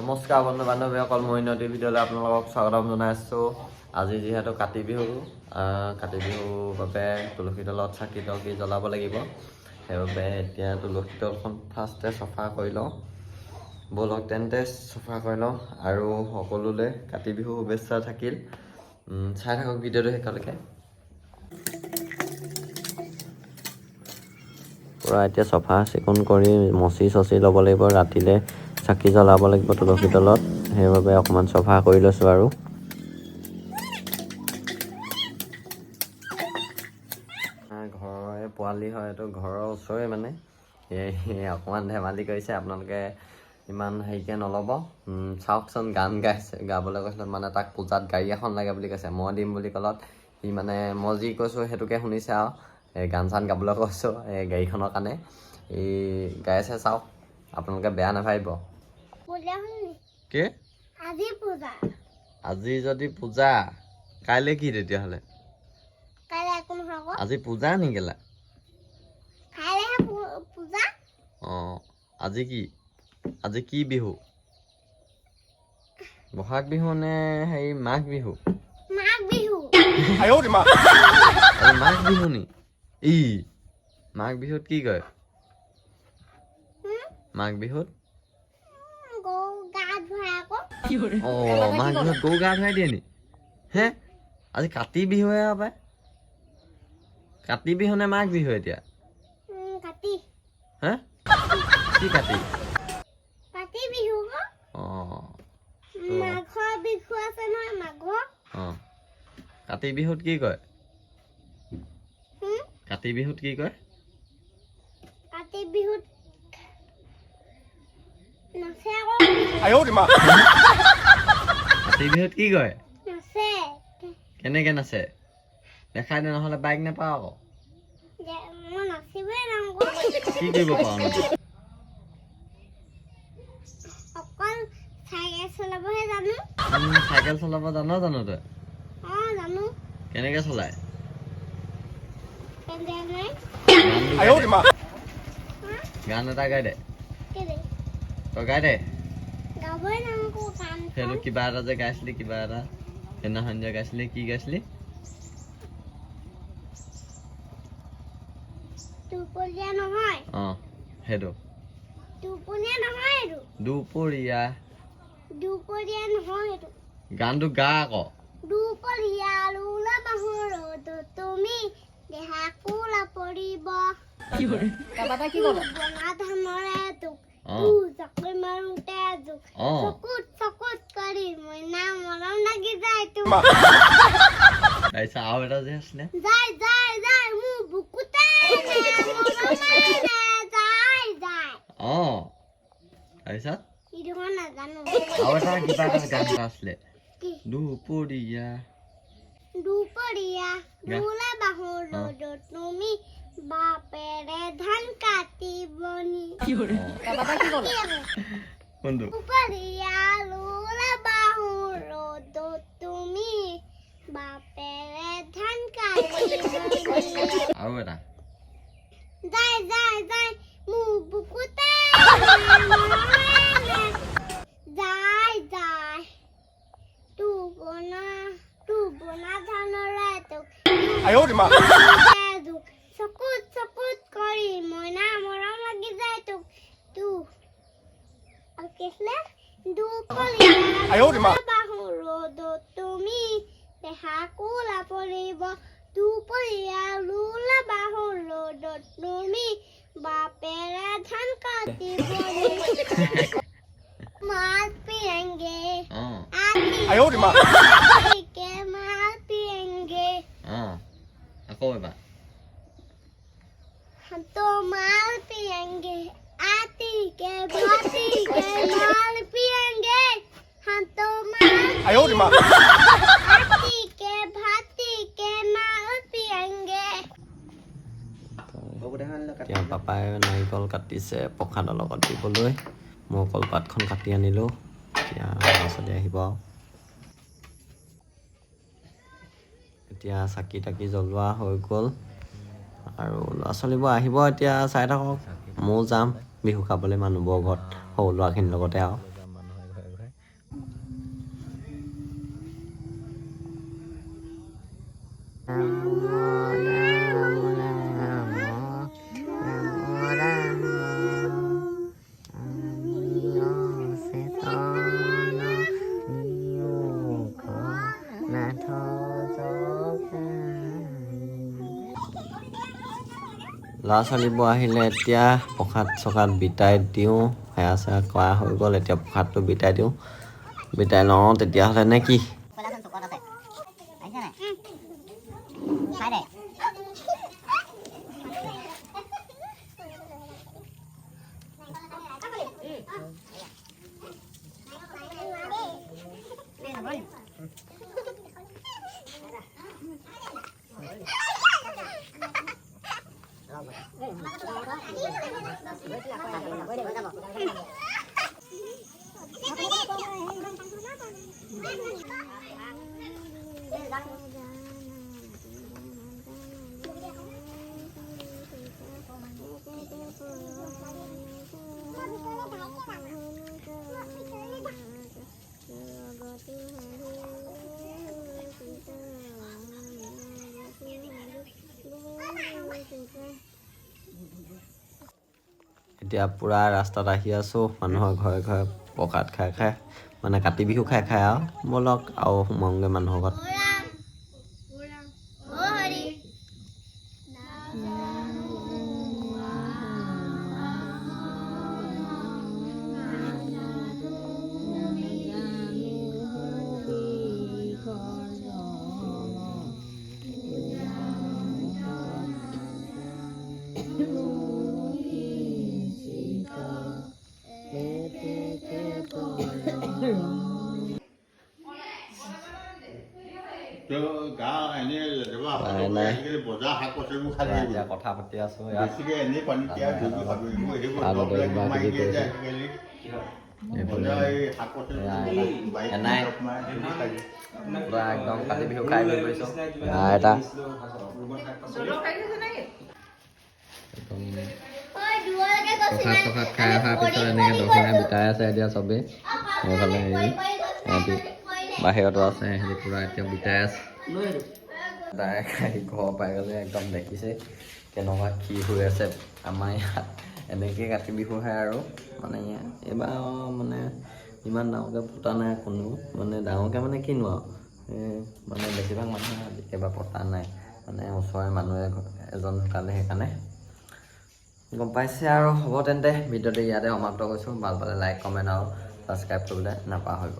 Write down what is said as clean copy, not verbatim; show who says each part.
Speaker 1: নমস্কাৰ বন্ধু বান্ধৱীসকল, মই নদী ভিডিঅ'লৈ আপোনালোকক স্বাগতম জনাইছোঁ। আজি যিহেতু কাতি বিহুৰ বাবে তুলসী তলত চাকি তাকি জ্বলাব লাগিব। সেইবাবে এতিয়া তুলসী তলখন ফাৰ্ষ্টে চফা কৰি লওঁ। ব'লক তেন্তে চফা কৰি লওঁ আৰু সকলোলৈ কাতি বিহুৰ শুভেচ্ছা থাকিল। চাই থাকক ভিডিঅ'টো শেষলৈকে। পূৰা এতিয়া চফা চিকুণ কৰি মচি চচি ল'ব লাগিব। ৰাতিলৈ চাকি জ্বলাব লাগিব তুলসী তলত, সেইবাবে অকণমান চফা কৰি লৈছোঁ। আৰু ঘৰৰে পোৱালি হয়, এইটো ঘৰৰ ওচৰৰে মানে অকণমান ধেমালি কৰিছে। আপোনালোকে ইমান হেৰিকৈ নল'ব। চাওকচোন গান গাবলৈ কৈছিলোঁ, মানে তাক পূজাত গাড়ী এখন লাগে বুলি কৈছে। মই দিম বুলি ক'লত সি মানে মই যি কৈছোঁ সেইটোকে শুনিছে আৰু গান চান গাবলৈ কৈছোঁ এই গাড়ীখনৰ কাৰণে। এই গাইছে, চাওক আপোনালোকে বেয়া নাভাবিব। কি আজি যদি পূজা, কাইলৈ কি তেতিয়াহ'লে? আজি পূজা নেকেলা? অঁ, আজি কি বিহু? বহাগ বিহু নে হেৰি মাঘ বিহু? মাঘ বিহু নি? মাঘ বিহুত কি কয়? মাঘ বিহুত মাঘ বিহুত গৰু গা ধুৱাই দিয়ে নি? হে, আজি কাতি বিহুহে পায়। কাতি বিহু নে মাঘ বিহু এতিয়া? হে, কি কাতি? কাতি বিহুত কি কয়? কাতি বিহুত কি কয়? কাতি বিহুত কি কয়? কেনেকে নাচে? দেখাই দে, নহ'লে বাইক নাপাওঁ আকৌ। কি কৰিব পাৰো? চাইকেল চলাব জানো তই? কেনেকে চলাই? গান এটা গাই দে। তই গাই দে। সেইটো কিবা এটা যে গাইছিলি, কিবা এটা সেইদিনাখন যে গাইছিলি, কি গাইছিলি? অঁ, সেইটো দুপৰীয়া গানটো গা আকৌ। আৰু এটা যে আছিলে, অঁ, তাৰপিছত আৰু এটা কিবা এটা গান এটা আছিলে, দুপৰীয়া তুমি বাপেৰে ধান কাটিবনি। কোনটো? তুমি বাপেৰে ধান কাটিবনি। আৰু এটা মোৰ বুকুতে চকুত কৰি মইনা মৰম লাগি যায় তোক। তুমি দেহা কোলা পৰিব। দুপৰীয়া লোলা বাহুৰ ৰ'দত তুমি বাপেৰে ধান কাটিব। মাল পিয়েংগে মাল পিয়েংগে। আকৌ এবাৰ। तो माल पियेंगे आती के भाती के माल पियेंगे। हम तो माल आती के भाती के माल पियेंगे। এতিয়া পাপাই নাৰিকল কাটিছে প্ৰসাদৰ লগত দিবলৈ। মই কলপাতখন কাটি আনিলোঁ। এতিয়া ল'ৰা-ছোৱালী আহিব। এতিয়া চাকি তাকি জ্বলোৱা হৈ গ'ল আৰু ল'ৰা-ছোৱালীবোৰ আহিব। এতিয়া চাই থাকক, ময়ো যাম বিহু খাবলৈ মানুহবোৰৰ ঘৰত, সৰু ল'ৰাখিনিৰ লগতে আৰু। ল'ৰা ছোৱালীবোৰ আহিলে এতিয়া প্ৰসাদ চসাদ বিটাই দিওঁ সেয়া চেয়া কৰা হৈ গ'ল এতিয়া প্ৰসাদটো বিটাই দিওঁ বিটাই লওঁ তেতিয়াহ'লে নে কি এতিয়া পুৰা ৰাস্তাত আহি আছোঁ মানুহৰ ঘৰে ঘৰে প্ৰসাদ খাই খাই মানে কাতি বিহু খাই খাই আৰু ব'লক আৰু সোমাওঁগৈ মানুহৰ ঘৰত এতিয়া কথা পাতি আছোঁ একদম কাতি বিহু খাই লৈ গৈছোঁ এটা প্ৰসাদ চসাদ খাই অহাৰ পিছত এনেকৈ দক্ষিণা বিটাই আছে এতিয়া চবেই সেইফালে হেৰি সিহঁতি বাহিৰতো আছে সিহঁতি পূৰা এতিয়া বিটাই আছে ডাইৰেক্ট আহি ঘৰ পাই গ'লে একদম দেখিছে কেনেকুৱা কি হৈ আছে আমাৰ ইয়াত এনেকৈ কাতি বিহু হয় আৰু মানে এইবাৰ মানে ইমান ডাঙৰকৈ পতা নাই কোনো মানে ডাঙৰকৈ মানে কিনো আৰু মানে বেছিভাগ মানুহে এইবাৰ পতা নাই মানে ওচৰৰে মানুহে এজন ঢুকালে সেইকাৰণে গম পাইছে আৰু হ'ব তেন্তে ভিডিঅ'টো ইয়াতে সমাপ্ত কৰিছোঁ ভাল পালে লাইক কমেণ্ট আৰু ছাবস্ক্ৰাইব কৰিবলৈ নাপাহৰিব